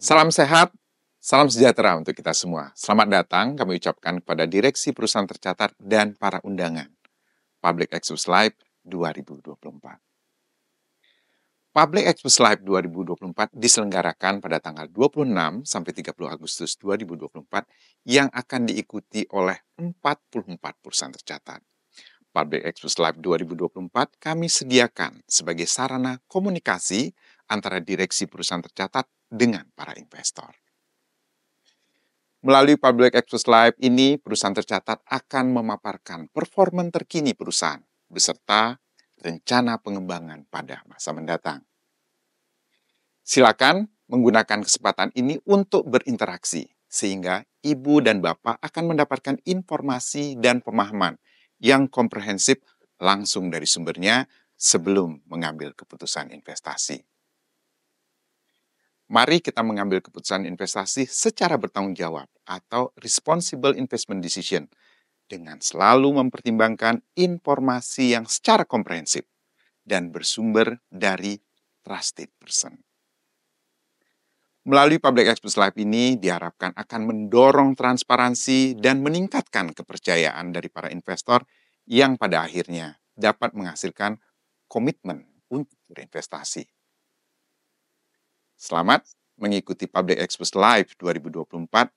Salam sehat, salam sejahtera untuk kita semua. Selamat datang kami ucapkan kepada Direksi Perusahaan Tercatat dan para undangan Public Expos Live 2024. Public Expos Live 2024 diselenggarakan pada tanggal 26 sampai 30 Agustus 2024 yang akan diikuti oleh 44 perusahaan tercatat. Public Expos Live 2024 kami sediakan sebagai sarana komunikasi antara direksi perusahaan tercatat dengan para investor. Melalui Public Expos Live ini, perusahaan tercatat akan memaparkan performa terkini perusahaan beserta rencana pengembangan pada masa mendatang. Silakan menggunakan kesempatan ini untuk berinteraksi, sehingga Ibu dan Bapak akan mendapatkan informasi dan pemahaman yang komprehensif langsung dari sumbernya sebelum mengambil keputusan investasi. Mari kita mengambil keputusan investasi secara bertanggung jawab atau responsible investment decision dengan selalu mempertimbangkan informasi yang secara komprehensif dan bersumber dari trusted person. Melalui Public Expos Live ini diharapkan akan mendorong transparansi dan meningkatkan kepercayaan dari para investor yang pada akhirnya dapat menghasilkan komitmen untuk berinvestasi. Selamat mengikuti Public Expos Live 2024,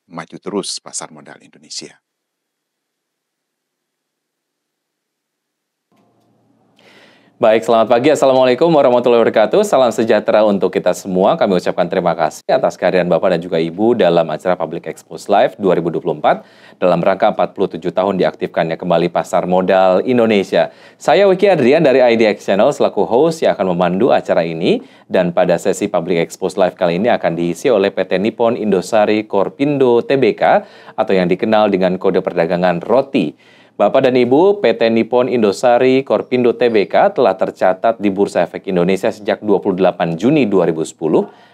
maju terus pasar modal Indonesia. Baik, selamat pagi. Assalamualaikum warahmatullahi wabarakatuh. Salam sejahtera untuk kita semua. Kami ucapkan terima kasih atas kehadiran Bapak dan juga Ibu dalam acara Public Expos Live 2024 dalam rangka 47 tahun diaktifkannya kembali pasar modal Indonesia. Saya Wiki Adrian dari IDX Channel selaku host yang akan memandu acara ini, dan pada sesi Public Expos Live kali ini akan diisi oleh PT Nippon Indosari Korpindo Tbk atau yang dikenal dengan kode perdagangan ROTI. Bapak dan Ibu, PT Nippon Indosari Korpindo Tbk telah tercatat di Bursa Efek Indonesia sejak 28 Juni 2010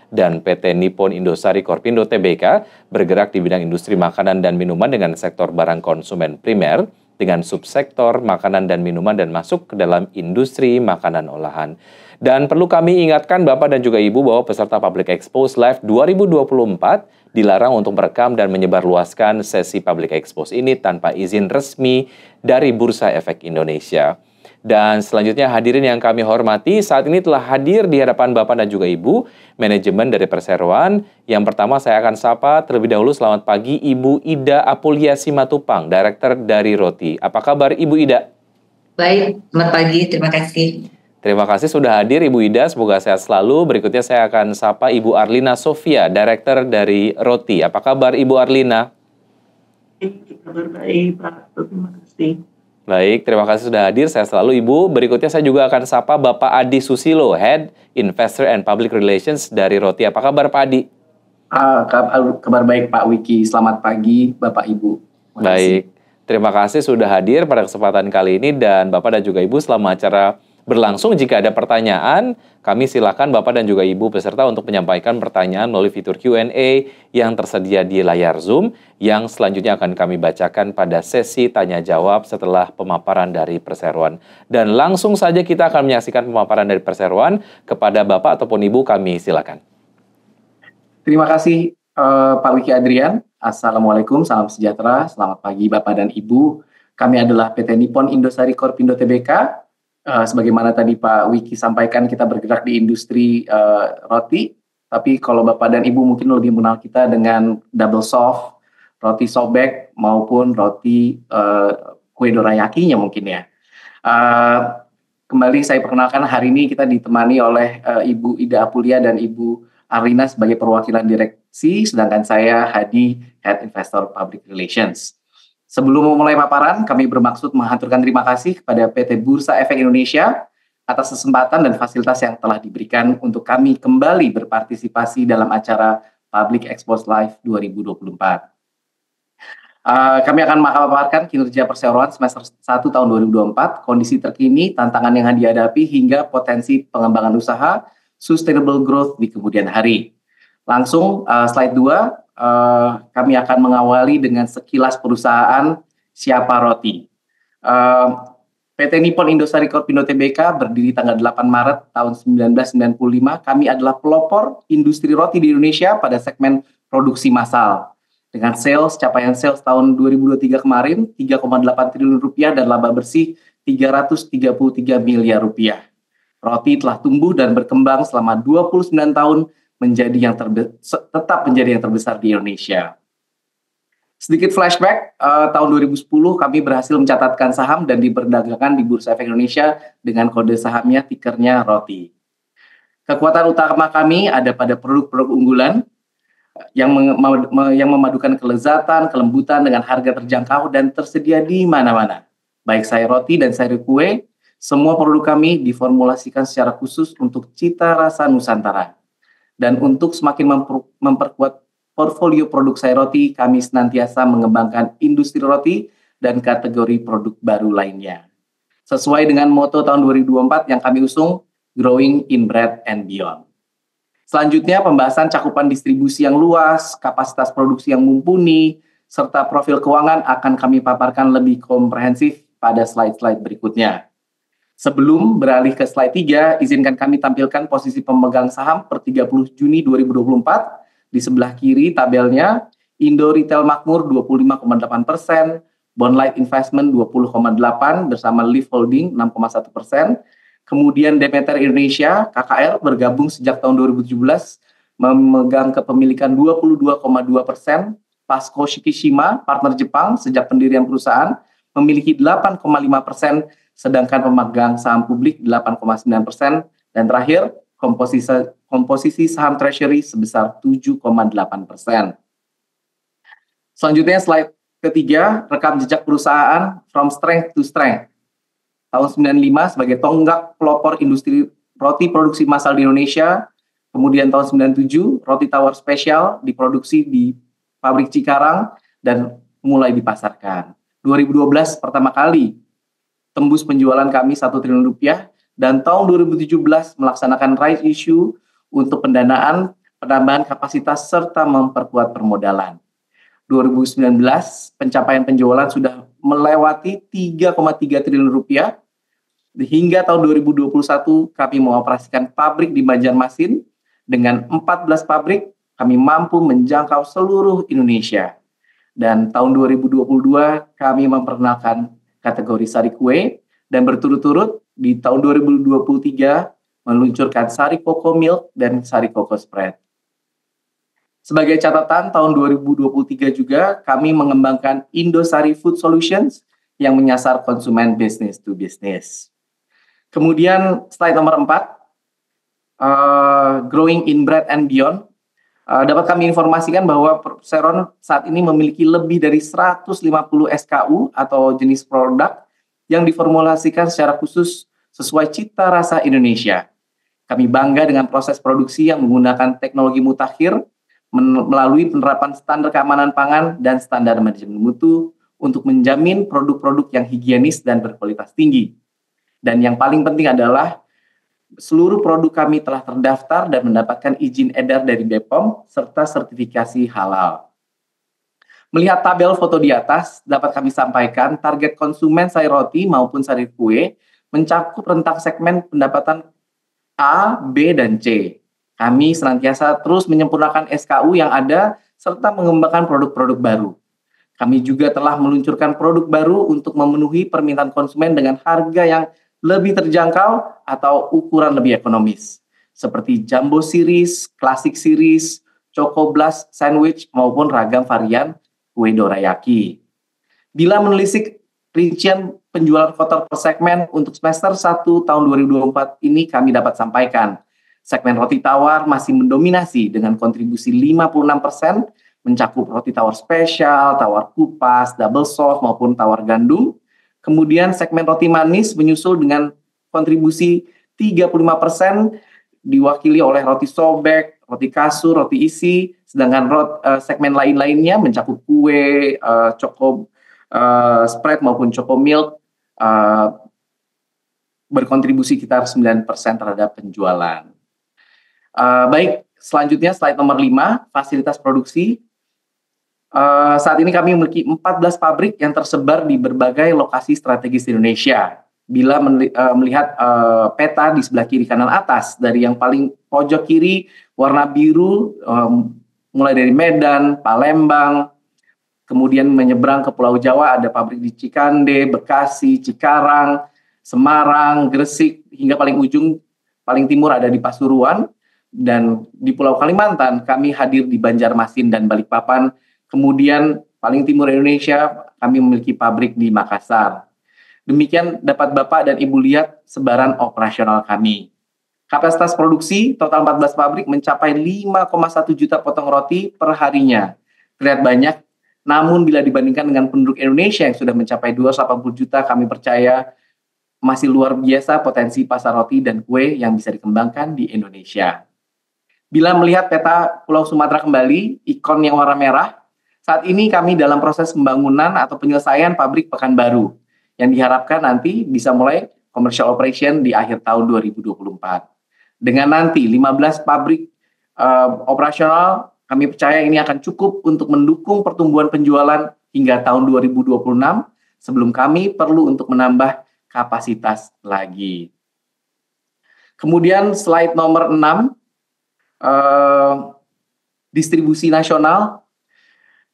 dan PT Nippon Indosari Korpindo Tbk bergerak di bidang industri makanan dan minuman dengan sektor barang konsumen primer dengan subsektor makanan dan minuman dan masuk ke dalam industri makanan olahan. Dan perlu kami ingatkan Bapak dan juga Ibu bahwa peserta Public Expos Live 2024 dilarang untuk merekam dan menyebarluaskan sesi Public Expos ini tanpa izin resmi dari Bursa Efek Indonesia. Dan selanjutnya hadirin yang kami hormati, saat ini telah hadir di hadapan Bapak dan juga Ibu, manajemen dari perseroan. Yang pertama saya akan sapa terlebih dahulu, selamat pagi Ibu Ida Apulia Simatupang, Direktur dari ROTI. Apa kabar Ibu Ida? Baik, selamat pagi, terima kasih. Terima kasih sudah hadir Ibu Ida, semoga sehat selalu. Berikutnya saya akan sapa Ibu Arlina Sofia, Direktur dari ROTI. Apa kabar Ibu Arlina? Kabar baik Pak, terima kasih. Baik, terima kasih sudah hadir, sehat selalu Ibu. Berikutnya saya juga akan sapa Bapak Adi Susilo, Head Investor and Public Relations dari ROTI. Apa kabar Pak Adi? Kabar baik Pak Wiki, selamat pagi Bapak Ibu. Baik, terima kasih sudah hadir pada kesempatan kali ini, dan Bapak dan juga Ibu selama acara berlangsung, jika ada pertanyaan, kami silakan Bapak dan juga Ibu peserta untuk menyampaikan pertanyaan melalui fitur Q&A yang tersedia di layar Zoom, yang selanjutnya akan kami bacakan pada sesi tanya-jawab setelah pemaparan dari perseroan. Dan langsung saja kita akan menyaksikan pemaparan dari perseroan. Kepada Bapak ataupun Ibu, kami silakan. Terima kasih Pak Wiki Adrian. Assalamualaikum, salam sejahtera, selamat pagi Bapak dan Ibu. Kami adalah PT Nippon Indosari Korpindo Tbk. Sebagaimana tadi Pak Wiki sampaikan, kita bergerak di industri roti, tapi kalau Bapak dan Ibu mungkin lebih mengenal kita dengan double soft, roti sobek, maupun roti kue dorayakinya mungkin ya. Kembali saya perkenalkan, hari ini kita ditemani oleh Ibu Ida Apulia dan Ibu Arlina sebagai perwakilan direksi, sedangkan saya Hadi, Head Investor Public Relations. Sebelum memulai paparan, kami bermaksud menghaturkan terima kasih kepada PT Bursa Efek Indonesia atas kesempatan dan fasilitas yang telah diberikan untuk kami kembali berpartisipasi dalam acara Public Expos Live 2024. Kami akan memaparkan kinerja perseroan semester 1 tahun 2024, kondisi terkini, tantangan yang dihadapi, hingga potensi pengembangan usaha, sustainable growth di kemudian hari. Langsung slide 2. Kami akan mengawali dengan sekilas perusahaan siapa ROTI. PT Nippon Indosari Korpindo Tbk berdiri tanggal 8 Maret tahun 1995. Kami adalah pelopor industri roti di Indonesia pada segmen produksi massal. Dengan capaian sales tahun 2023 kemarin 3,8 triliun rupiah dan laba bersih 333 miliar rupiah. Roti telah tumbuh dan berkembang selama 29 tahun tetap menjadi yang terbesar di Indonesia. Sedikit flashback, tahun 2010 kami berhasil mencatatkan saham dan diperdagangkan di Bursa Efek Indonesia dengan kode sahamnya tikernya ROTI. Kekuatan utama kami ada pada produk-produk unggulan yang memadukan kelezatan, kelembutan dengan harga terjangkau dan tersedia di mana-mana. Baik sayur roti dan sayur kue, semua produk kami diformulasikan secara khusus untuk cita rasa Nusantara. Dan untuk semakin memperkuat portfolio produk sayur roti, kami senantiasa mengembangkan industri roti dan kategori produk baru lainnya. Sesuai dengan moto tahun 2024 yang kami usung, Growing in Bread and Beyond. Selanjutnya, pembahasan cakupan distribusi yang luas, kapasitas produksi yang mumpuni, serta profil keuangan akan kami paparkan lebih komprehensif pada slide-slide berikutnya. Sebelum beralih ke slide 3, izinkan kami tampilkan posisi pemegang saham per 30 Juni 2024. Di sebelah kiri tabelnya, Indo Retail Makmur 25,8%, Bondlight Investment 20,8% bersama Leaf Holding 6,1%. Kemudian Demeter Indonesia, KKR bergabung sejak tahun 2017, memegang kepemilikan 22,2%. Pasco Shikishima, partner Jepang sejak pendirian perusahaan, memiliki 8,5%, sedangkan pemegang saham publik 8,9%. Dan terakhir, komposisi saham treasury sebesar 7,8%. Selanjutnya slide ketiga, rekam jejak perusahaan from strength to strength. Tahun 95 sebagai tonggak pelopor industri roti produksi massal di Indonesia. Kemudian tahun 97 roti tawar spesial diproduksi di pabrik Cikarang dan mulai dipasarkan. 2012 pertama kali tembus penjualan kami 1 triliun rupiah. Dan tahun 2017 melaksanakan rights issue untuk pendanaan, penambahan kapasitas, serta memperkuat permodalan. 2019, pencapaian penjualan sudah melewati 3,3 triliun rupiah. Hingga tahun 2021, kami mengoperasikan pabrik di Banjarmasin. Dengan 14 pabrik, kami mampu menjangkau seluruh Indonesia. Dan tahun 2022, kami memperkenalkan kategori sari kue, dan berturut-turut di tahun 2023 meluncurkan Sari Coco Milk dan Sari Coco Spread. Sebagai catatan, tahun 2023 juga kami mengembangkan Indosari Food Solutions yang menyasar konsumen business to business. Kemudian slide nomor 4, Growing in Bread and Beyond. Dapat kami informasikan bahwa Perseron saat ini memiliki lebih dari 150 SKU atau jenis produk yang diformulasikan secara khusus sesuai cita rasa Indonesia. Kami bangga dengan proses produksi yang menggunakan teknologi mutakhir melalui penerapan standar keamanan pangan dan standar manajemen mutu untuk menjamin produk-produk yang higienis dan berkualitas tinggi. Dan yang paling penting adalah seluruh produk kami telah terdaftar dan mendapatkan izin edar dari BPOM serta sertifikasi halal. Melihat tabel foto di atas, dapat kami sampaikan target konsumen sayur roti maupun sari kue mencakup rentang segmen pendapatan A, B, dan C. Kami senantiasa terus menyempurnakan SKU yang ada serta mengembangkan produk-produk baru. Kami juga telah meluncurkan produk baru untuk memenuhi permintaan konsumen dengan harga yang lebih terjangkau atau ukuran lebih ekonomis, seperti Jumbo Series, Classic Series, Choco Blast Sandwich, maupun ragam varian kue dorayaki. Bila menelisik rincian penjualan kotor per segmen untuk semester 1 tahun 2024 ini kami dapat sampaikan. Segmen roti tawar masih mendominasi dengan kontribusi 56%, mencakup roti tawar spesial, tawar kupas, double soft maupun tawar gandum. Kemudian segmen roti manis menyusul dengan kontribusi 35%, diwakili oleh roti sobek, roti kasur, roti isi, sedangkan segmen lain-lainnya mencakup kue, choco spread maupun choco milk berkontribusi sekitar 9% terhadap penjualan. Baik, selanjutnya slide nomor 5, fasilitas produksi. Saat ini kami memiliki 14 pabrik yang tersebar di berbagai lokasi strategis di Indonesia. bila melihat peta di sebelah kiri kanan atas, dari yang paling pojok kiri warna biru, mulai dari Medan, Palembang, kemudian menyeberang ke Pulau Jawa ada pabrik di Cikande, Bekasi, Cikarang, Semarang, Gresik, hingga paling ujung paling timur ada di Pasuruan, dan di Pulau Kalimantan kami hadir di Banjarmasin dan Balikpapan. Kemudian paling timur Indonesia kami memiliki pabrik di Makassar. Demikian dapat Bapak dan Ibu lihat sebaran operasional kami. Kapasitas produksi total 14 pabrik mencapai 5,1 juta potong roti per harinya. Terlihat banyak, namun bila dibandingkan dengan penduduk Indonesia yang sudah mencapai 280 juta, kami percaya masih luar biasa potensi pasar roti dan kue yang bisa dikembangkan di Indonesia. Bila melihat peta Pulau Sumatera kembali, ikon yang warna merah, saat ini kami dalam proses pembangunan atau penyelesaian pabrik Pekanbaru, yang diharapkan nanti bisa mulai commercial operation di akhir tahun 2024. Dengan nanti 15 pabrik operasional, kami percaya ini akan cukup untuk mendukung pertumbuhan penjualan hingga tahun 2026 sebelum kami perlu untuk menambah kapasitas lagi. Kemudian slide nomor 6, distribusi nasional.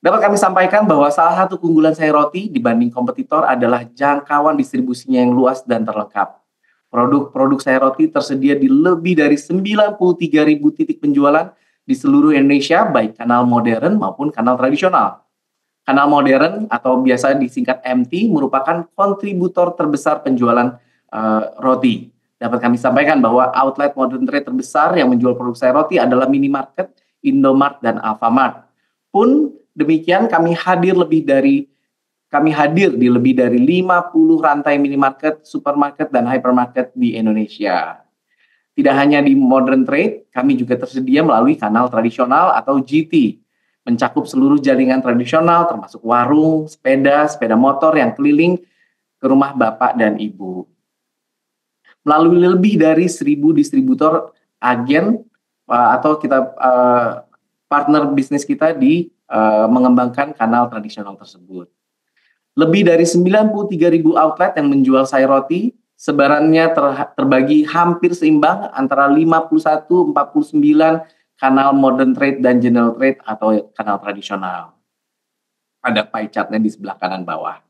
Dapat kami sampaikan bahwa salah satu keunggulan Sari Roti dibanding kompetitor adalah jangkauan distribusinya yang luas dan terlengkap. Produk-produk Sari Roti tersedia di lebih dari 93.000 titik penjualan di seluruh Indonesia, baik kanal modern maupun kanal tradisional. Kanal modern atau biasa disingkat MT merupakan kontributor terbesar penjualan roti. Dapat kami sampaikan bahwa outlet modern trade terbesar yang menjual produk Sari Roti adalah Minimarket, Indomart, dan Alfamart. Pun demikian kami hadir di lebih dari 50 rantai minimarket, supermarket, dan hypermarket di Indonesia. Tidak hanya di modern trade, kami juga tersedia melalui kanal tradisional atau GT, mencakup seluruh jaringan tradisional termasuk warung, sepeda motor yang keliling ke rumah Bapak dan Ibu. Melalui lebih dari 1.000 distributor, agen, atau partner bisnis kita di mengembangkan kanal tradisional tersebut. Lebih dari 93.000 outlet yang menjual Sari Roti, sebarannya terbagi hampir seimbang antara 51-49 kanal modern trade dan general trade atau kanal tradisional. Ada pie chart-nya di sebelah kanan bawah.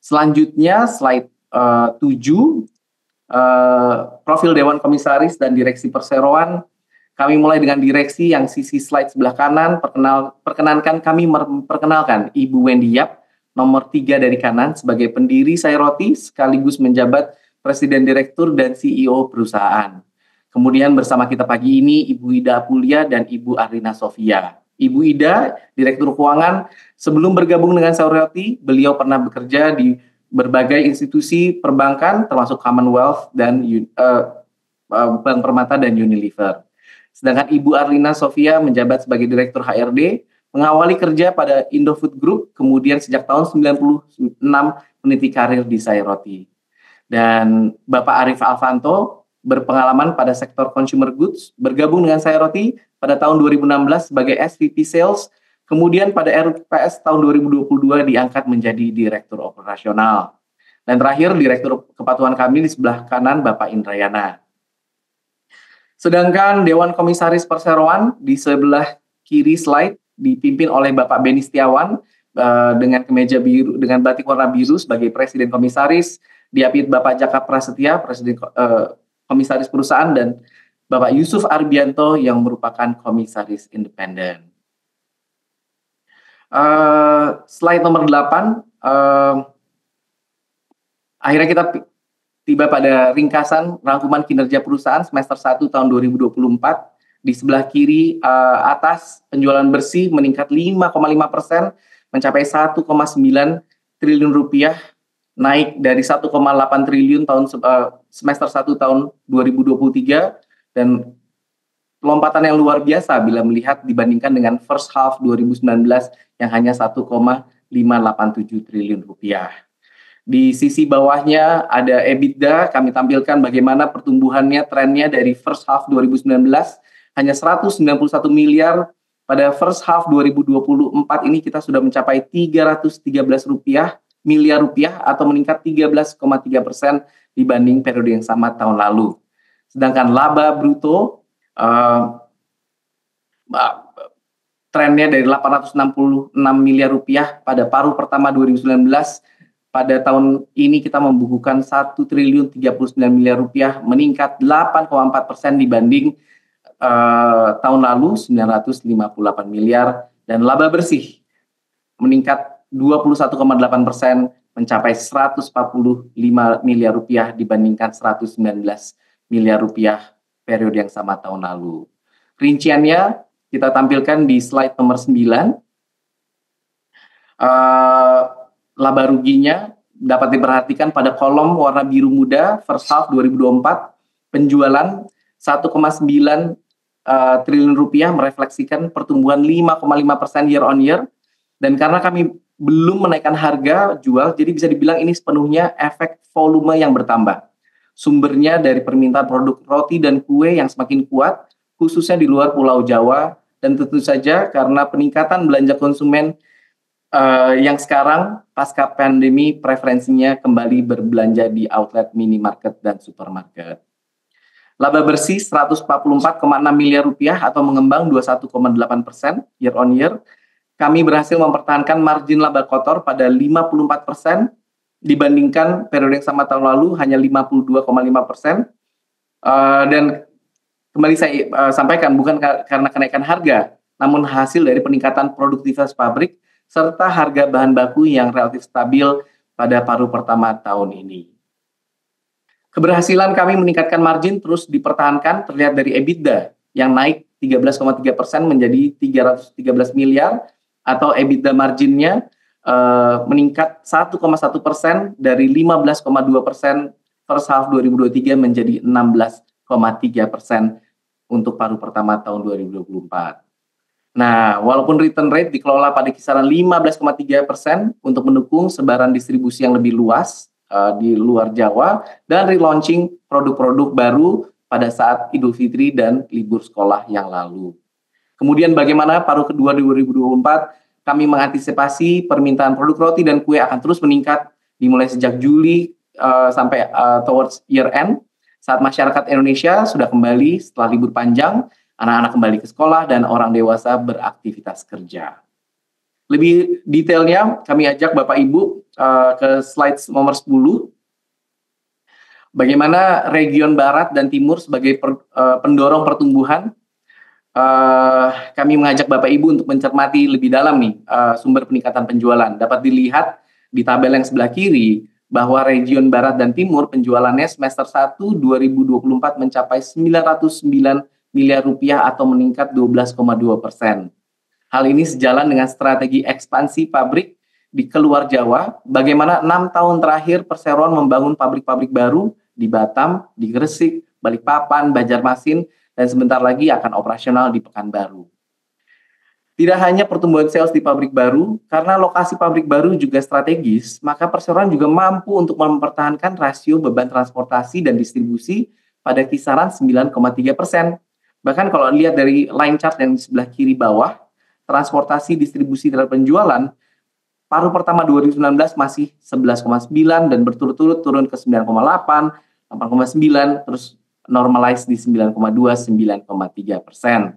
Selanjutnya slide 7, profil Dewan Komisaris dan Direksi Perseroan. Kami mulai dengan direksi yang sisi slide sebelah kanan. Perkenankan kami memperkenalkan Ibu Wendy Yap, nomor 3 dari kanan, sebagai pendiri Sari Roti sekaligus menjabat Presiden Direktur dan CEO perusahaan. Kemudian bersama kita pagi ini Ibu Ida Apulia dan Ibu Arlina Sofia. Ibu Ida, Direktur Keuangan, sebelum bergabung dengan Sari Roti, beliau pernah bekerja di berbagai institusi perbankan termasuk Commonwealth dan Bank Permata dan Unilever. Sedangkan Ibu Arlina Sofia menjabat sebagai Direktur HRD, mengawali kerja pada Indofood Group, kemudian sejak tahun 96 meniti karir di Sari Roti. Dan Bapak Arif Alfanto berpengalaman pada sektor consumer goods, bergabung dengan Sari Roti pada tahun 2016 sebagai SVP Sales, kemudian pada RPS tahun 2022 diangkat menjadi Direktur Operasional. Dan terakhir Direktur Kepatuhan kami di sebelah kanan Bapak Indrayana. Sedangkan Dewan Komisaris Perseroan di sebelah kiri slide dipimpin oleh Bapak Beni Setiawan dengan kemeja biru, dengan batik warna biru sebagai Presiden Komisaris, diapit Bapak Jaka Prasetya, Presiden Komisaris Perusahaan, dan Bapak Yusuf Arbianto yang merupakan Komisaris Independen. Slide nomor 8, akhirnya kita tiba pada ringkasan rangkuman kinerja perusahaan semester 1 tahun 2024. Di sebelah kiri atas, penjualan bersih meningkat 5,5%, mencapai 1,9 triliun rupiah, naik dari 1,8 triliun tahun semester 1 tahun 2023, dan lompatan yang luar biasa bila melihat dibandingkan dengan first half 2019 yang hanya 1,587 triliun rupiah. Di sisi bawahnya ada EBITDA, kami tampilkan bagaimana pertumbuhannya, trennya dari first half 2019 hanya 191 miliar, pada first half 2024 ini kita sudah mencapai 313 miliar rupiah atau meningkat 13,3% dibanding periode yang sama tahun lalu. Sedangkan laba bruto trennya dari 866 miliar rupiah pada paruh pertama 2019, pada tahun ini kita membukukan 1.039 miliar rupiah, meningkat 8,4% dibanding tahun lalu 958 miliar, dan laba bersih meningkat 21,8% mencapai 145 miliar rupiah dibandingkan 119 miliar rupiah periode yang sama tahun lalu. Rinciannya kita tampilkan di slide nomor 9. Laba ruginya dapat diperhatikan pada kolom warna biru muda first half 2024, penjualan 1,9 triliun rupiah merefleksikan pertumbuhan 5,5% year on year, dan karena kami belum menaikkan harga jual, jadi bisa dibilang ini sepenuhnya efek volume yang bertambah. Sumbernya dari permintaan produk roti dan kue yang semakin kuat, khususnya di luar Pulau Jawa, dan tentu saja karena peningkatan belanja konsumen yang sekarang pasca pandemi preferensinya kembali berbelanja di outlet, minimarket, dan supermarket. Laba bersih 144,6 miliar rupiah atau mengembang 21,8% year on year. Kami berhasil mempertahankan margin laba kotor pada 54% dibandingkan periode yang sama tahun lalu hanya 52,5%. Dan kembali saya sampaikan, bukan karena kenaikan harga, namun hasil dari peningkatan produktivitas pabrik serta harga bahan baku yang relatif stabil pada paruh pertama tahun ini. Keberhasilan kami meningkatkan margin terus dipertahankan, terlihat dari EBITDA yang naik 13,3% menjadi 313 miliar, atau EBITDA marginnya meningkat 1,1% dari 15,2% first half 2023 menjadi 16,3% untuk paruh pertama tahun 2024. Nah, walaupun return rate dikelola pada kisaran 15,3% untuk mendukung sebaran distribusi yang lebih luas di luar Jawa dan relaunching produk-produk baru pada saat Idul Fitri dan libur sekolah yang lalu. Kemudian bagaimana paruh kedua 2024, kami mengantisipasi permintaan produk roti dan kue akan terus meningkat dimulai sejak Juli sampai towards year end, saat masyarakat Indonesia sudah kembali setelah libur panjang, anak-anak kembali ke sekolah, dan orang dewasa beraktivitas kerja. Lebih detailnya, kami ajak Bapak Ibu ke slide nomor 10. Bagaimana region Barat dan Timur sebagai pendorong pertumbuhan. Kami mengajak Bapak Ibu untuk mencermati lebih dalam nih sumber peningkatan penjualan. Dapat dilihat di tabel yang sebelah kiri bahwa region Barat dan Timur penjualannya semester 1 2024 mencapai 909 miliar rupiah atau meningkat 12,2%. Hal ini sejalan dengan strategi ekspansi pabrik di keluar Jawa, bagaimana 6 tahun terakhir perseroan membangun pabrik-pabrik baru di Batam, di Gresik, Balikpapan, Banjarmasin, dan sebentar lagi akan operasional di Pekanbaru. Tidak hanya pertumbuhan sales di pabrik baru, karena lokasi pabrik baru juga strategis, maka perseroan juga mampu untuk mempertahankan rasio beban transportasi dan distribusi pada kisaran 9,3%. Bahkan kalau lihat dari line chart yang di sebelah kiri bawah, transportasi, distribusi, dan penjualan, paruh pertama 2019 masih 11,9 dan berturut-turut turun ke 9,8, 8,9, terus normalize di 9,2, 9,3%.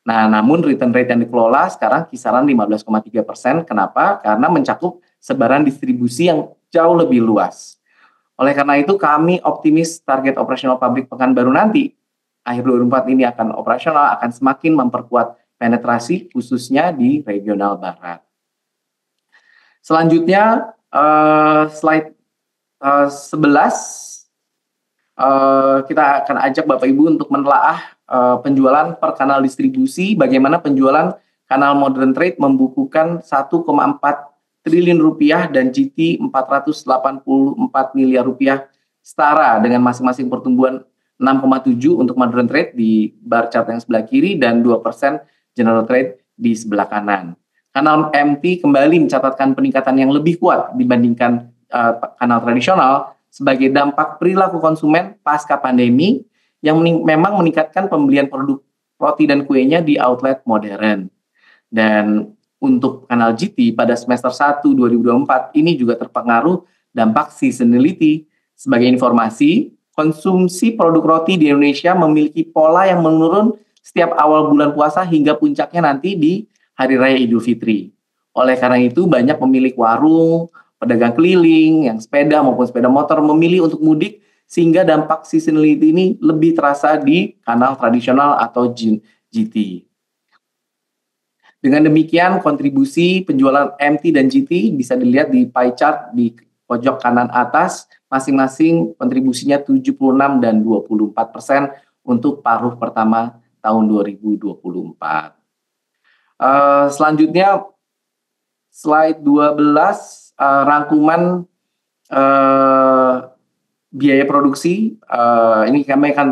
Nah, namun return rate yang dikelola sekarang kisaran 15,3%. Kenapa? Karena mencakup sebaran distribusi yang jauh lebih luas. Oleh karena itu, kami optimis target operasional pabrik Pekanbaru nanti, akhir 2024 ini akan operasional, akan semakin memperkuat penetrasi khususnya di regional Barat. Selanjutnya, slide 11. Kita akan ajak Bapak Ibu untuk menelaah penjualan per kanal distribusi, bagaimana penjualan kanal modern trade membukukan 1,4 triliun rupiah dan GT 484 miliar rupiah, setara dengan masing-masing pertumbuhan 6,7 untuk modern trade di bar chart yang sebelah kiri dan 2% general trade di sebelah kanan. Kanal MT kembali mencatatkan peningkatan yang lebih kuat dibandingkan kanal tradisional sebagai dampak perilaku konsumen pasca pandemi yang memang meningkatkan pembelian produk roti dan kuenya di outlet modern. Dan untuk kanal GT pada semester 1 2024 ini juga terpengaruh dampak seasonality Sebagai informasi, konsumsi produk roti di Indonesia memiliki pola yang menurun setiap awal bulan puasa hingga puncaknya nanti di Hari Raya Idul Fitri. Oleh karena itu, banyak pemilik warung, pedagang keliling, yang sepeda maupun sepeda motor memilih untuk mudik sehingga dampak seasonality ini lebih terasa di kanal tradisional atau GT. Dengan demikian, kontribusi penjualan MT dan GT bisa dilihat di pie chart di pojok kanan atas, masing-masing kontribusinya 76 dan 24% untuk paruh pertama tahun 2024. Selanjutnya, slide 12, rangkuman biaya produksi. Ini kami akan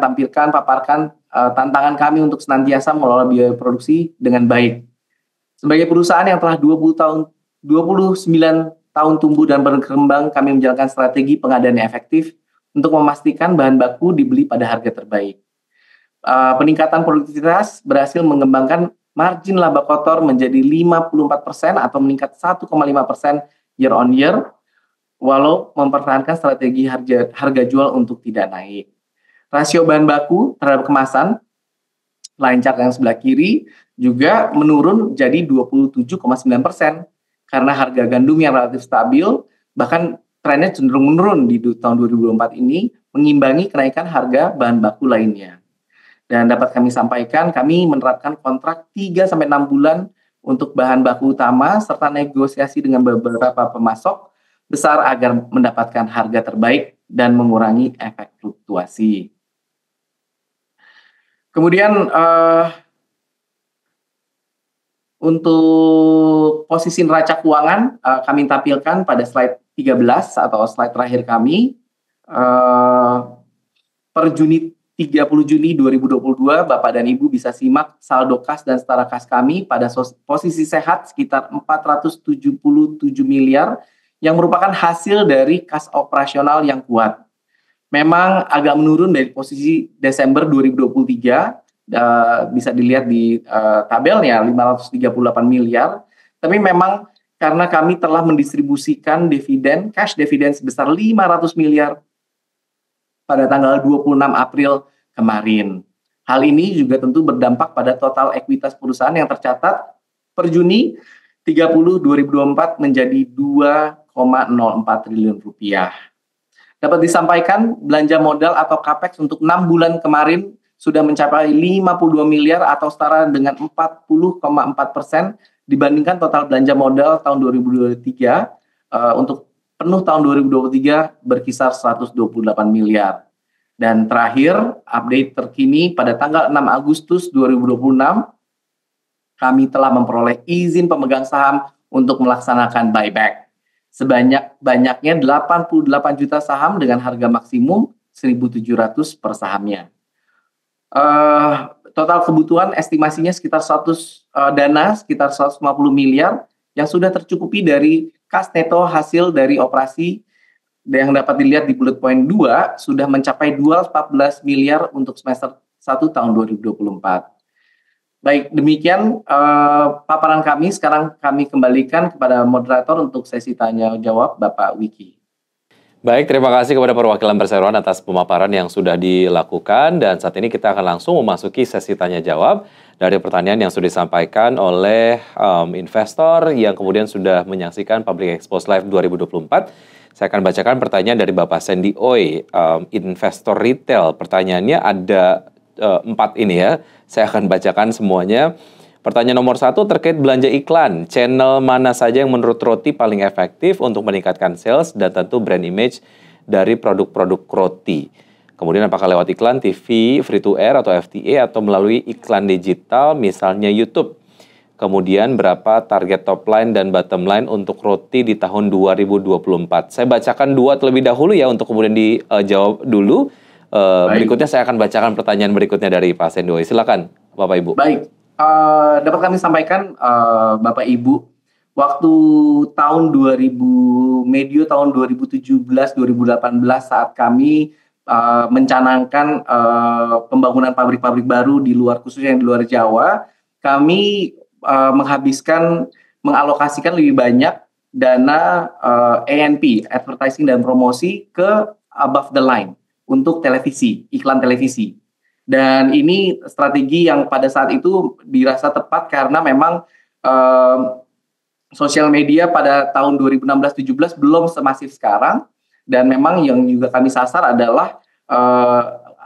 paparkan tantangan kami untuk senantiasa mengelola biaya produksi dengan baik. Sebagai perusahaan yang telah 29 tahun tumbuh dan berkembang, kami menjalankan strategi pengadaan yang efektif untuk memastikan bahan baku dibeli pada harga terbaik. Peningkatan produktivitas berhasil mengembangkan margin laba kotor menjadi 54% atau meningkat 1,5% year on year, walau mempertahankan strategi harga jual untuk tidak naik. Rasio bahan baku terhadap kemasan, line chart yang sebelah kiri, juga menurun jadi 27,9%. Karena harga gandum yang relatif stabil, bahkan trennya cenderung menurun di tahun 2024 ini, mengimbangi kenaikan harga bahan baku lainnya. Dan dapat kami sampaikan, kami menerapkan kontrak 3-6 bulan untuk bahan baku utama, serta negosiasi dengan beberapa pemasok besar agar mendapatkan harga terbaik dan mengurangi efek fluktuasi. Kemudian, untuk posisi neraca keuangan, kami tampilkan pada slide 13 atau slide terakhir kami. Per 30 Juni 2022, Bapak dan Ibu bisa simak saldo kas dan setara kas kami pada posisi sehat sekitar 477 miliar yang merupakan hasil dari kas operasional yang kuat. Memang agak menurun dari posisi Desember 2023, bisa dilihat di tabelnya 538 miliar, tapi memang karena kami telah mendistribusikan cash dividen sebesar 500 miliar pada tanggal 26 April kemarin. Hal ini juga tentu berdampak pada total ekuitas perusahaan yang tercatat per Juni 30 2024 menjadi 2,04 triliun rupiah. Dapat disampaikan belanja modal atau capex untuk 6 bulan kemarin sudah mencapai 52 miliar atau setara dengan 40,4% dibandingkan total belanja modal tahun 2023 untuk penuh tahun 2023 berkisar 128 miliar. Dan terakhir, update terkini pada tanggal 6 Agustus 2026, kami telah memperoleh izin pemegang saham untuk melaksanakan buyback. Sebanyak-banyaknya 88 juta saham dengan harga maksimum 1.700 per sahamnya. Total kebutuhan estimasinya sekitar dana sekitar 150 miliar yang sudah tercukupi dari kas neto hasil dari operasi yang dapat dilihat di bullet point 2 sudah mencapai 214 miliar untuk semester 1 tahun 2024. Baik, demikian paparan kami. Sekarang kami kembalikan kepada moderator untuk sesi tanya jawab, Bapak Wiki. Baik, terima kasih kepada perwakilan perseroan atas pemaparan yang sudah dilakukan, dan saat ini kita akan langsung memasuki sesi tanya jawab dari pertanyaan yang sudah disampaikan oleh investor yang kemudian sudah menyaksikan Public Expose Live 2024. Saya akan bacakan pertanyaan dari Bapak Sandy Oi, investor retail. Pertanyaannya ada 4 ini ya, saya akan bacakan semuanya. Pertanyaan nomor 1 terkait belanja iklan. Channel mana saja yang menurut Roti paling efektif untuk meningkatkan sales dan tentu brand image dari produk-produk Roti. Kemudian apakah lewat iklan TV, free to air atau FTA atau melalui iklan digital misalnya YouTube. Kemudian berapa target top line dan bottom line untuk Roti di tahun 2024. Saya bacakan 2 terlebih dahulu ya untuk kemudian dijawab dulu. Berikutnya saya akan bacakan pertanyaan berikutnya dari Pak Sendoy. Silakan Bapak Ibu. Baik. Dapat kami sampaikan Bapak Ibu, waktu tahun 2000 medio tahun 2017-2018 saat kami mencanangkan pembangunan pabrik-pabrik baru di luar, khususnya di luar Jawa, kami mengalokasikan lebih banyak dana A&P, advertising dan promosi ke above the line untuk televisi, iklan televisi. Dan ini strategi yang pada saat itu dirasa tepat karena memang sosial media pada tahun 2016-17 belum semasif sekarang, dan memang yang juga kami sasar adalah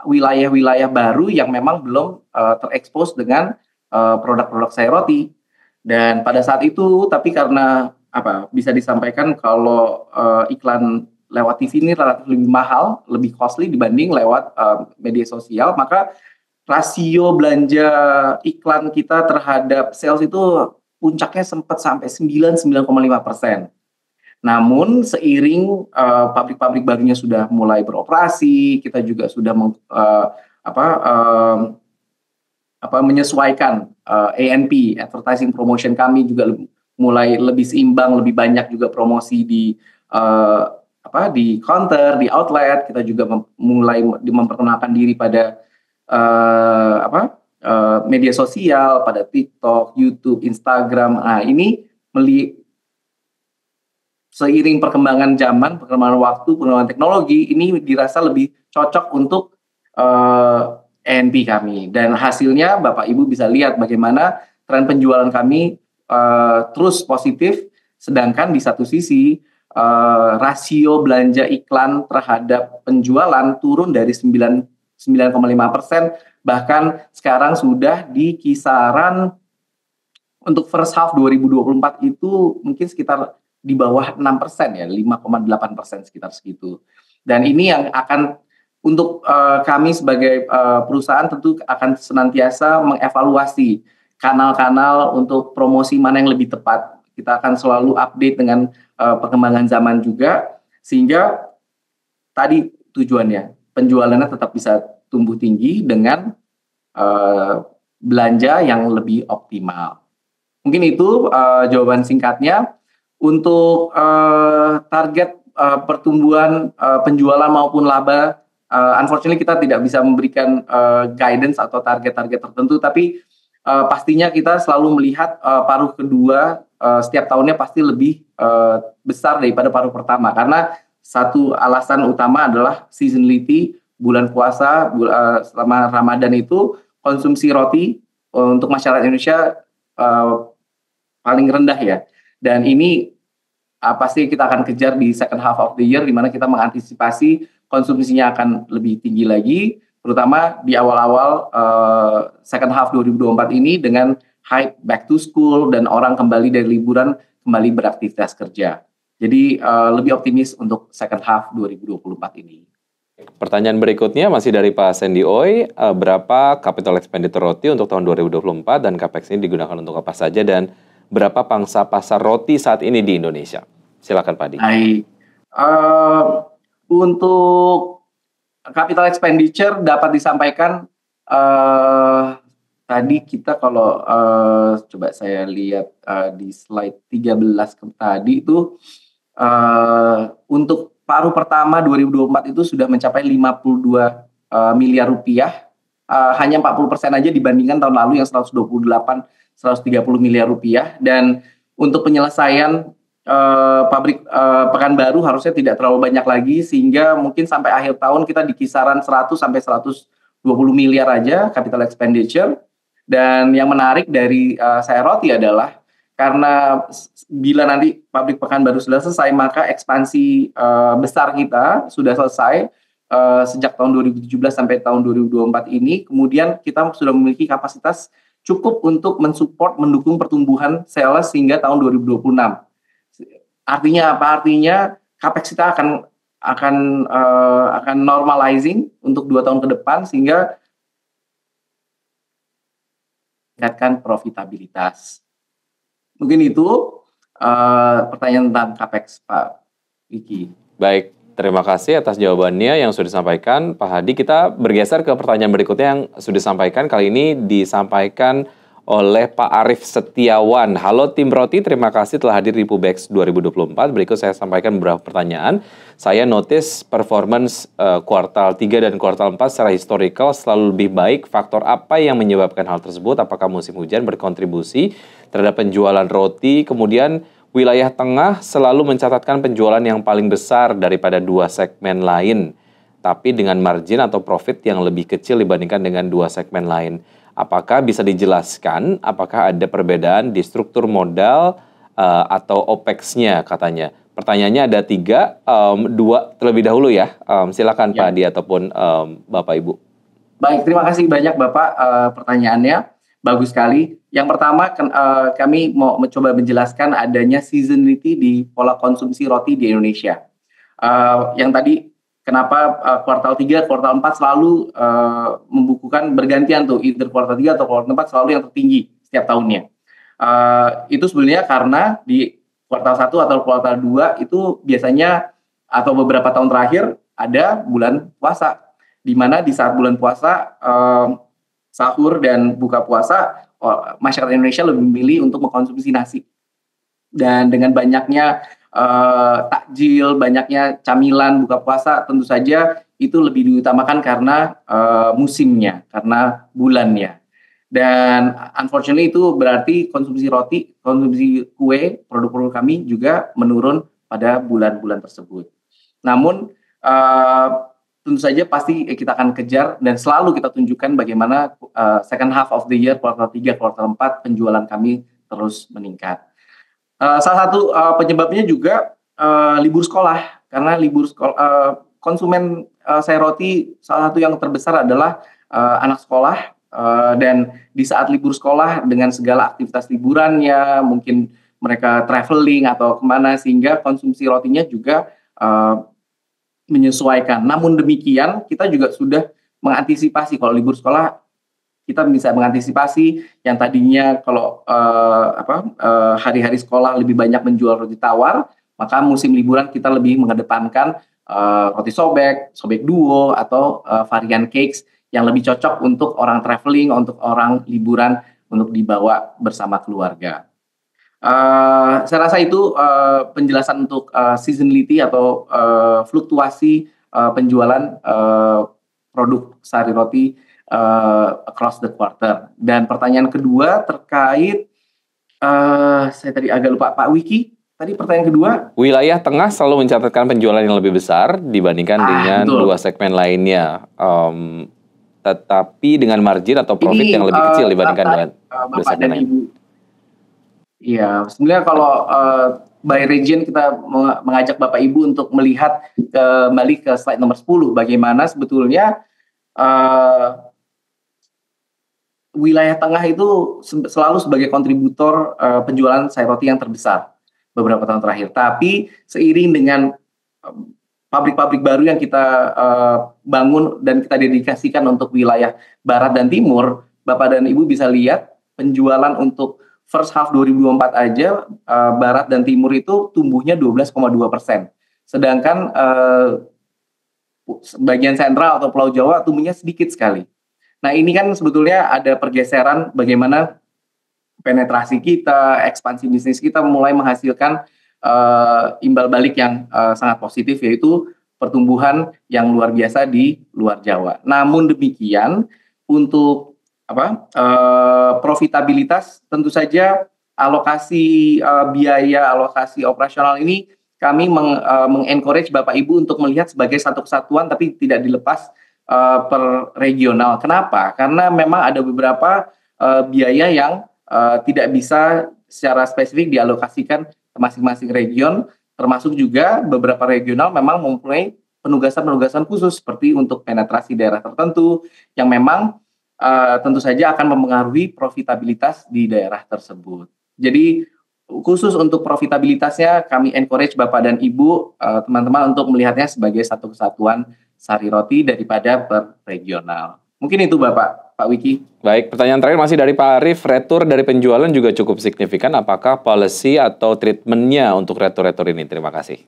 wilayah-wilayah baru yang memang belum terekspos dengan produk-produk sayur roti. Dan pada saat itu, tapi karena bisa disampaikan kalau iklan lewat TV ini relatif lebih mahal, lebih costly dibanding lewat media sosial, maka rasio belanja iklan kita terhadap sales itu puncaknya sempat sampai 9,5%. Namun seiring pabrik-pabrik barunya sudah mulai beroperasi, kita juga sudah menyesuaikan A&P, advertising promotion kami juga mulai lebih seimbang, lebih banyak juga promosi di counter, di outlet. Kita juga mulai memperkenalkan diri pada media sosial, pada TikTok, YouTube, Instagram. Nah, ini seiring perkembangan zaman, perkembangan waktu, perkembangan teknologi, ini dirasa lebih cocok untuk A&P kami. Dan hasilnya Bapak Ibu bisa lihat bagaimana tren penjualan kami terus positif, sedangkan di satu sisi rasio belanja iklan terhadap penjualan turun dari 9,5%, bahkan sekarang sudah di kisaran untuk first half 2024 itu mungkin sekitar di bawah 6% ya, 5,8% sekitar segitu. Dan ini yang akan untuk kami sebagai perusahaan tentu akan senantiasa mengevaluasi kanal-kanal untuk promosi mana yang lebih tepat. Kita akan selalu update dengan perkembangan zaman juga, sehingga tadi tujuannya penjualannya tetap bisa tumbuh tinggi dengan belanja yang lebih optimal. Mungkin itu jawaban singkatnya. Untuk target pertumbuhan penjualan maupun laba, unfortunately kita tidak bisa memberikan guidance atau target-target tertentu, tapi pastinya kita selalu melihat paruh kedua setiap tahunnya pasti lebih besar daripada paruh pertama, karena satu alasan utama adalah seasonality. Bulan puasa selama Ramadan itu konsumsi roti untuk masyarakat Indonesia paling rendah ya. Dan ini pasti kita akan kejar di second half of the year, di mana kita mengantisipasi konsumsinya akan lebih tinggi lagi, terutama di awal-awal second half 2024 ini dengan hype back to school dan orang kembali dari liburan kembali beraktivitas kerja. Jadi lebih optimis untuk second half 2024 ini. Pertanyaan berikutnya masih dari Pak Sandy Oy, berapa capital expenditure roti untuk tahun 2024 dan capex ini digunakan untuk apa saja, dan berapa pangsa pasar roti saat ini di Indonesia? Silakan Pak Di. Untuk capital expenditure dapat disampaikan tadi kita kalau coba saya lihat di slide 13 tadi itu untuk paruh pertama 2024 itu sudah mencapai 52 miliar rupiah, hanya 40% aja dibandingkan tahun lalu yang 130 miliar rupiah. Dan untuk penyelesaian pabrik Pekanbaru harusnya tidak terlalu banyak lagi, sehingga mungkin sampai akhir tahun kita di kisaran 100 sampai 120 miliar aja capital expenditure. Dan yang menarik dari sayur roti adalah karena bila nanti pabrik Pekanbaru sudah selesai, maka ekspansi besar kita sudah selesai sejak tahun 2017 sampai tahun 2024 ini. Kemudian kita sudah memiliki kapasitas cukup untuk mensupport, mendukung pertumbuhan sales hingga tahun 2026. Artinya apa? Artinya capex kita akan normalizing untuk 2 tahun ke depan, sehingga meningkatkan profitabilitas. Mungkin itu pertanyaan tentang capex, Pak Wiki. Baik, terima kasih atas jawabannya yang sudah disampaikan, Pak Hadi. Kita bergeser ke pertanyaan berikutnya yang sudah disampaikan. Kali ini disampaikan oleh Pak Arief Setiawan. Halo tim Roti, terima kasih telah hadir di Pubex 2024. Berikut saya sampaikan beberapa pertanyaan. Saya notice performance kuartal 3 dan kuartal 4 secara historical selalu lebih baik. Faktor apa yang menyebabkan hal tersebut? Apakah musim hujan berkontribusi terhadap penjualan roti? Kemudian wilayah tengah selalu mencatatkan penjualan yang paling besar daripada 2 segmen lain. tapi dengan margin atau profit yang lebih kecil dibandingkan dengan dua segmen lain. Apakah bisa dijelaskan apakah ada perbedaan di struktur modal atau OPEX-nya katanya? Pertanyaannya ada 3, 2 terlebih dahulu ya. Silakan Pak Ya. Adi ataupun Bapak Ibu. Baik, terima kasih banyak Bapak pertanyaannya. Bagus sekali. Yang pertama, kami mau mencoba menjelaskan adanya seasonality di pola konsumsi roti di Indonesia. Yang tadi, kenapa kuartal 3, kuartal 4 selalu membukukan bergantian tuh, either kuartal 3 atau kuartal 4 selalu yang tertinggi setiap tahunnya. Itu sebenarnya karena di kuartal 1 atau kuartal 2 itu biasanya atau beberapa tahun terakhir ada bulan puasa, di mana di saat bulan puasa sahur dan buka puasa masyarakat Indonesia lebih memilih untuk mengkonsumsi nasi. Dan dengan banyaknya takjil, banyaknya camilan buka puasa, tentu saja itu lebih diutamakan karena musimnya, karena bulannya. Dan unfortunately itu berarti konsumsi roti, konsumsi kue, produk-produk kami juga menurun pada bulan-bulan tersebut. Namun tentu saja pasti kita akan kejar dan selalu kita tunjukkan bagaimana second half of the year, kuartal 3, kuartal 4 penjualan kami terus meningkat. Salah satu penyebabnya juga libur sekolah, karena libur sekolah konsumen sayur roti salah satu yang terbesar adalah anak sekolah, dan di saat libur sekolah dengan segala aktivitas liburannya, mungkin mereka traveling atau kemana, sehingga konsumsi rotinya juga menyesuaikan. Namun demikian kita juga sudah mengantisipasi kalau libur sekolah kita bisa mengantisipasi yang tadinya kalau hari-hari sekolah lebih banyak menjual roti tawar, maka musim liburan kita lebih mengedepankan roti sobek, sobek duo atau varian cakes yang lebih cocok untuk orang traveling, untuk orang liburan, untuk dibawa bersama keluarga. Saya rasa itu penjelasan untuk seasonality atau fluktuasi penjualan produk sari roti across the quarter. Dan pertanyaan kedua terkait saya tadi agak lupa, Pak Wiki. Tadi pertanyaan kedua. Wilayah tengah selalu mencatatkan penjualan yang lebih besar dibandingkan dengan betul. dua segmen lainnya. Tetapi dengan margin atau profit yang lebih kecil dibandingkan dengan dua Bapak segmen dan lain. Ibu. Iya, sebenarnya kalau by region kita mengajak Bapak Ibu untuk melihat kembali ke slide nomor 10, bagaimana sebetulnya wilayah tengah itu selalu sebagai kontributor penjualan sayur roti yang terbesar beberapa tahun terakhir. Tapi seiring dengan pabrik-pabrik baru yang kita bangun dan kita dedikasikan untuk wilayah barat dan timur, Bapak dan Ibu bisa lihat penjualan untuk first half 2024 aja barat dan timur itu tumbuhnya 12,2%. Sedangkan bagian sentral atau Pulau Jawa tumbuhnya sedikit sekali. Nah, ini kan sebetulnya ada pergeseran bagaimana penetrasi kita, ekspansi bisnis kita mulai menghasilkan imbal balik yang sangat positif, yaitu pertumbuhan yang luar biasa di luar Jawa. Namun demikian, untuk profitabilitas tentu saja alokasi biaya, alokasi operasional ini kami mengencourage Bapak Ibu untuk melihat sebagai satu kesatuan tapi tidak dilepas per regional. Kenapa? Karena memang ada beberapa biaya yang tidak bisa secara spesifik dialokasikan ke masing-masing region, termasuk juga beberapa regional memang mempunyai penugasan-penugasan khusus seperti untuk penetrasi daerah tertentu yang memang tentu saja akan mempengaruhi profitabilitas di daerah tersebut. Jadi khusus untuk profitabilitasnya kami encourage Bapak dan Ibu, teman-teman untuk melihatnya sebagai satu kesatuan sari roti daripada per regional. Mungkin itu Pak Wiki. Baik, pertanyaan terakhir masih dari Pak Arief. Retur dari penjualan juga cukup signifikan. Apakah policy atau treatment-nya untuk retur-retur ini? Terima kasih.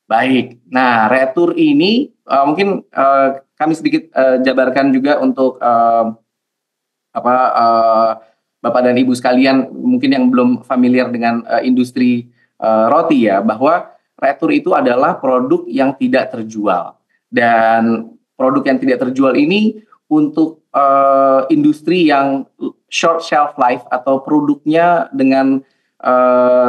Baik, nah retur ini mungkin kami sedikit jabarkan juga untuk Bapak dan Ibu sekalian mungkin yang belum familiar dengan industri roti ya, bahwa retur itu adalah produk yang tidak terjual. Dan produk yang tidak terjual ini untuk industri yang short shelf life atau produknya dengan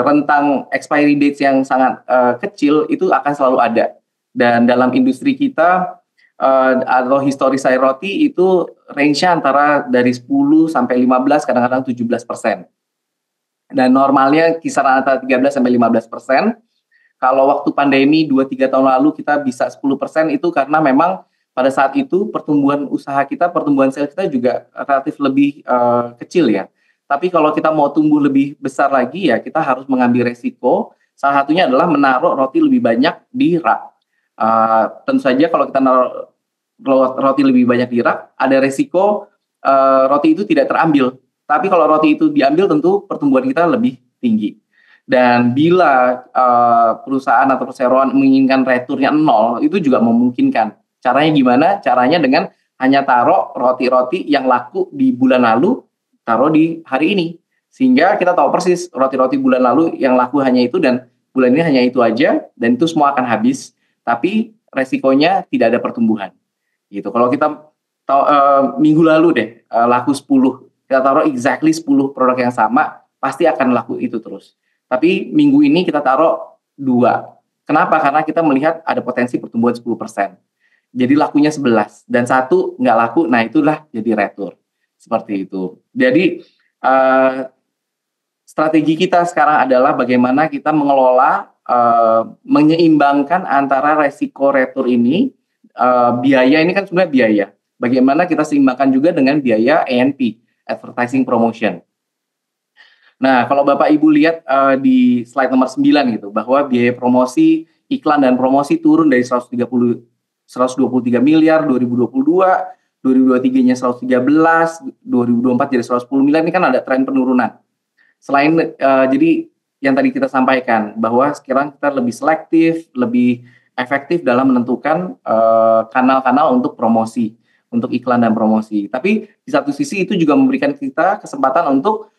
rentang expiry dates yang sangat kecil itu akan selalu ada. Dan dalam industri kita atau histori sayur roti itu range-nya antara dari 10 sampai 15, kadang-kadang 17%. Dan normalnya kisaran antara 13 sampai 15%. Kalau waktu pandemi 2-3 tahun lalu kita bisa 10%, itu karena memang pada saat itu pertumbuhan usaha kita, pertumbuhan sales kita juga relatif lebih kecil ya. Tapi kalau kita mau tumbuh lebih besar lagi ya kita harus mengambil resiko. Salah satunya adalah menaruh roti lebih banyak di rak. Tentu saja kalau kita naruh roti lebih banyak di rak, ada resiko roti itu tidak terambil. Tapi kalau roti itu diambil tentu pertumbuhan kita lebih tinggi. Dan bila perusahaan atau perseroan menginginkan returnya 0, itu juga memungkinkan. Caranya gimana? Caranya dengan hanya taruh roti-roti yang laku di bulan lalu, taruh di hari ini. Sehingga kita tahu persis roti-roti bulan lalu yang laku hanya itu dan bulan ini hanya itu aja, dan itu semua akan habis. Tapi resikonya tidak ada pertumbuhan. Gitu. Kalau kita tahu, minggu lalu deh laku 10, kita taruh exactly 10 produk yang sama, pasti akan laku itu terus. Tapi minggu ini kita taruh 2. Kenapa? Karena kita melihat ada potensi pertumbuhan 10%. Jadi lakunya 11 dan 1 nggak laku, nah itulah jadi retur. Seperti itu. Jadi strategi kita sekarang adalah bagaimana kita mengelola, menyeimbangkan antara resiko retur ini, biaya ini kan sebenarnya biaya. Bagaimana kita seimbangkan juga dengan biaya A&P, advertising promotion. Nah, kalau Bapak Ibu lihat di slide nomor 9 gitu, bahwa biaya promosi, iklan dan promosi turun dari 123 miliar 2022, 2023-nya 113, 2024 jadi 110 miliar, ini kan ada tren penurunan. Selain jadi yang tadi kita sampaikan bahwa sekarang kita lebih selektif, lebih efektif dalam menentukan kanal-kanal untuk promosi, untuk iklan dan promosi. Tapi di satu sisi itu juga memberikan kita kesempatan untuk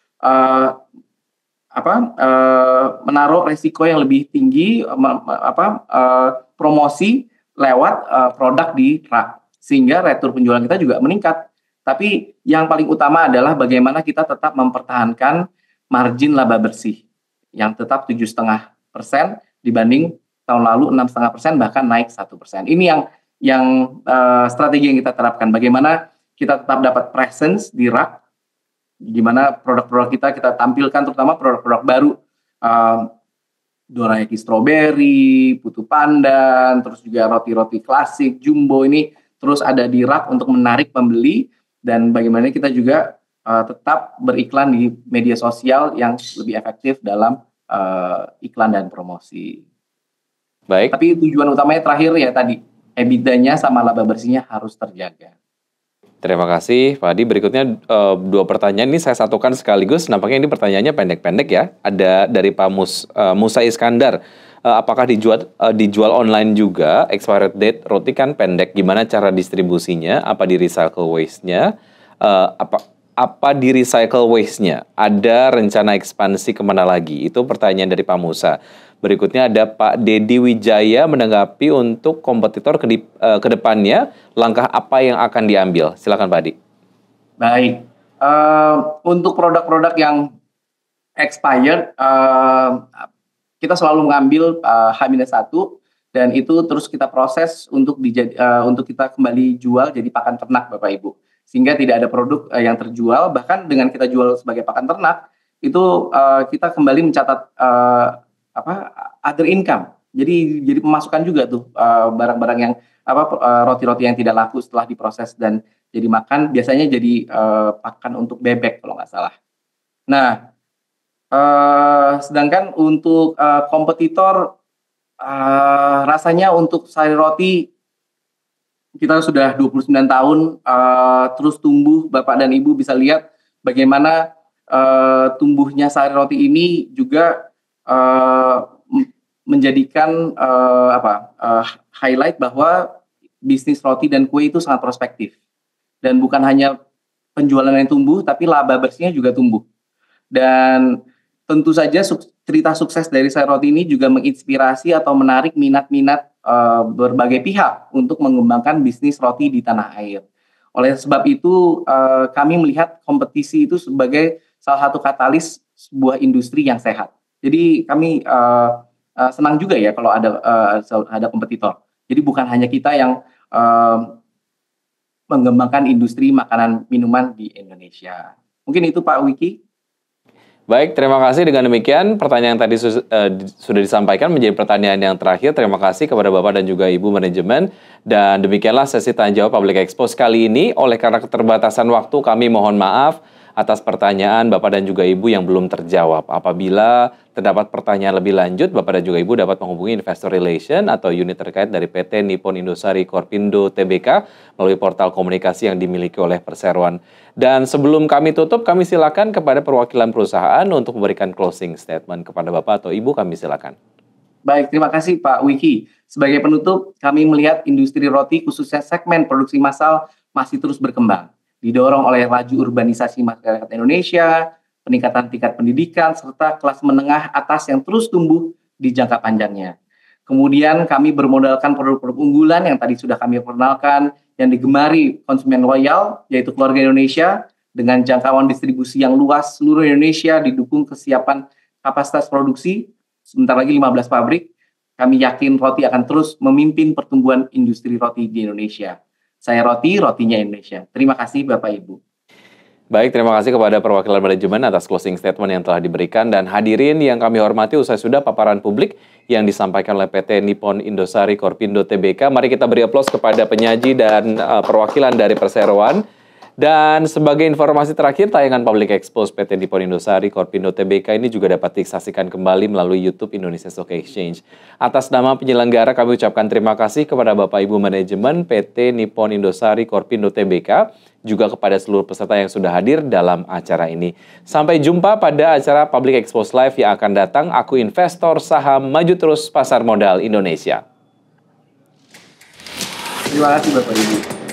menaruh resiko yang lebih tinggi, promosi lewat produk di rak, sehingga retur penjualan kita juga meningkat. Tapi yang paling utama adalah bagaimana kita tetap mempertahankan margin laba bersih yang tetap 7,5% dibanding tahun lalu 6,5%, bahkan naik 1%. Ini yang strategi yang kita terapkan. Bagaimana kita tetap dapat presence di rak, gimana produk-produk kita tampilkan, terutama produk-produk baru, Dorayaki strawberry, putu pandan, terus juga roti-roti klasik, jumbo ini terus ada di rak untuk menarik pembeli, dan bagaimana kita juga tetap beriklan di media sosial yang lebih efektif dalam iklan dan promosi. Baik. Tapi tujuan utamanya terakhir ya tadi, EBITDA-nya sama laba bersihnya harus terjaga. Terima kasih Pak Adi. Berikutnya 2 pertanyaan ini saya satukan sekaligus. Nampaknya ini pertanyaannya pendek-pendek ya. Ada dari Pak Musa Iskandar. Apakah dijual online juga? Expired date roti kan pendek. Gimana cara distribusinya? Apa di recycle waste-nya? Apa di recycle waste-nya? Ada rencana ekspansi kemana lagi? Itu pertanyaan dari Pak Musa. Berikutnya ada Pak Dedi Wijaya menanggapi untuk kompetitor ke depannya, langkah apa yang akan diambil? Silakan Pak Adi. Baik, untuk produk-produk yang expired, kita selalu mengambil H-1 dan itu terus kita proses untuk kita kembali jual jadi pakan ternak Bapak Ibu. Sehingga tidak ada produk yang terjual, bahkan dengan kita jual sebagai pakan ternak, itu kita kembali mencatat other income. Jadi pemasukan juga tuh barang-barang yang roti-roti yang tidak laku setelah diproses dan jadi makan, biasanya jadi pakan untuk bebek kalau nggak salah. Nah, sedangkan untuk kompetitor, rasanya untuk sari roti kita sudah 29 tahun terus tumbuh. Bapak dan Ibu bisa lihat bagaimana tumbuhnya sari roti ini juga menjadikan highlight bahwa bisnis roti dan kue itu sangat prospektif. Dan bukan hanya penjualan yang tumbuh, tapi laba bersihnya juga tumbuh. Dan tentu saja cerita sukses dari sari roti ini juga menginspirasi atau menarik minat-minat berbagai pihak untuk mengembangkan bisnis roti di tanah air. Oleh sebab itu, kami melihat kompetisi itu sebagai salah satu katalis sebuah industri yang sehat. Jadi kami senang juga ya kalau ada kompetitor. Jadi bukan hanya kita yang mengembangkan industri makanan minuman di Indonesia. Mungkin itu Pak Wiki. Baik, terima kasih. Dengan demikian, pertanyaan yang tadi sudah disampaikan menjadi pertanyaan yang terakhir. Terima kasih kepada Bapak dan juga Ibu manajemen. Dan demikianlah sesi tanya jawab Public Expose kali ini. Oleh karena keterbatasan waktu, kami mohon maaf atas pertanyaan Bapak dan juga Ibu yang belum terjawab. Apabila terdapat pertanyaan lebih lanjut, Bapak dan juga Ibu dapat menghubungi Investor Relation atau unit terkait dari PT Nippon Indosari Korpindo Tbk melalui portal komunikasi yang dimiliki oleh Perseroan. Dan sebelum kami tutup, kami silakan kepada perwakilan perusahaan untuk memberikan closing statement kepada Bapak atau Ibu, kami silakan. Baik, terima kasih Pak Wiki. Sebagai penutup, kami melihat industri roti khususnya segmen produksi massal masih terus berkembang. Didorong oleh laju urbanisasi masyarakat Indonesia, peningkatan tingkat pendidikan, serta kelas menengah atas yang terus tumbuh di jangka panjangnya. Kemudian kami bermodalkan produk-produk unggulan yang tadi sudah kami perkenalkan, yang digemari konsumen loyal, yaitu keluarga Indonesia, dengan jangkauan distribusi yang luas seluruh Indonesia, didukung kesiapan kapasitas produksi, sebentar lagi 15 pabrik. Kami yakin roti akan terus memimpin pertumbuhan industri roti di Indonesia. Saya Roti, rotinya Indonesia. Terima kasih Bapak Ibu. Baik, terima kasih kepada perwakilan manajemen atas closing statement yang telah diberikan. Dan hadirin yang kami hormati, usai sudah paparan publik yang disampaikan oleh PT Nippon Indosari Korpindo Tbk. Mari kita beri aplaus kepada penyaji dan perwakilan dari Perseroan. Dan sebagai informasi terakhir, tayangan Public Expose PT Nippon Indosari Korpindo Tbk ini juga dapat disaksikan kembali melalui YouTube Indonesia Stock Exchange. Atas nama penyelenggara, kami ucapkan terima kasih kepada Bapak Ibu manajemen PT Nippon Indosari Korpindo Tbk, juga kepada seluruh peserta yang sudah hadir dalam acara ini. Sampai jumpa pada acara Public Expose Live yang akan datang. Aku investor saham maju terus pasar modal Indonesia. Terima kasih Bapak Ibu.